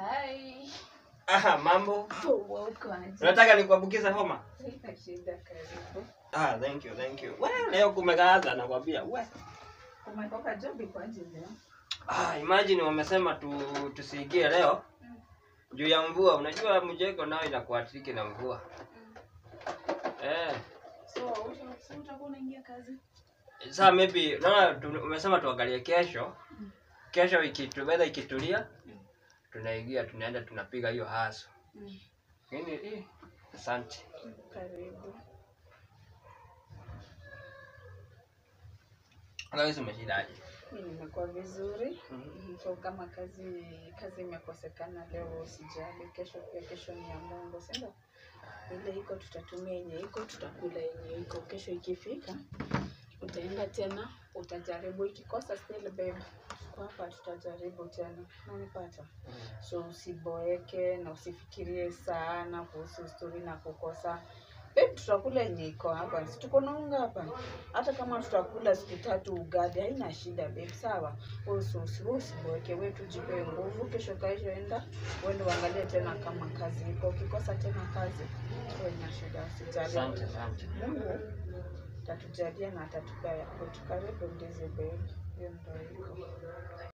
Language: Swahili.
Hai. Mambo. Poa uko aje? Unataka nikuambukize homa? Sina shida, karibu. Thank you. Wewe leo kumekaanza nakwambia. Umetoka job kwa aje leo? Imagine wamesema tusiingie leo. Juu ya mvua, unajua mjengo nao inakuathiriki na mvua. So, utakuwa unaingia kazi? Sasa maybe umesema tuangalie kesho. Kesho ikitulia, tunaingia tunaenda tunapiga hiyo haso. Nini asante. Karibu. Leo umeshindaje? Mimi nimekuwa vizuri. So kama kazi imekosekana leo usijali, kesho ni ya Mungu, si ndio? Ile iko tutatumia yenye iko, tutakula yenye iko. Kesho ikifika utaenda tena, utajaribu, ikikosa still babe. Kwa hapa tutajaribu tena. Unanipata? So usiboeke na usifikirie sana kuhusu story na kukosa. Babe, tutakula yenye iko hapa. Si tuko na unga hapa. Hata kama tutakula siku 3 ugali haina shida babe, sawa? Usiboeke, wewe tujipe nguvu. Kesho enda uende uangalie tena kama kazi iko. Ukikosa tena kazi, haina shida, usijali. Asante. Mungu atatujalia na atatupea ya kwetu. Karibu ndizi babe. Hiyo ndio iko.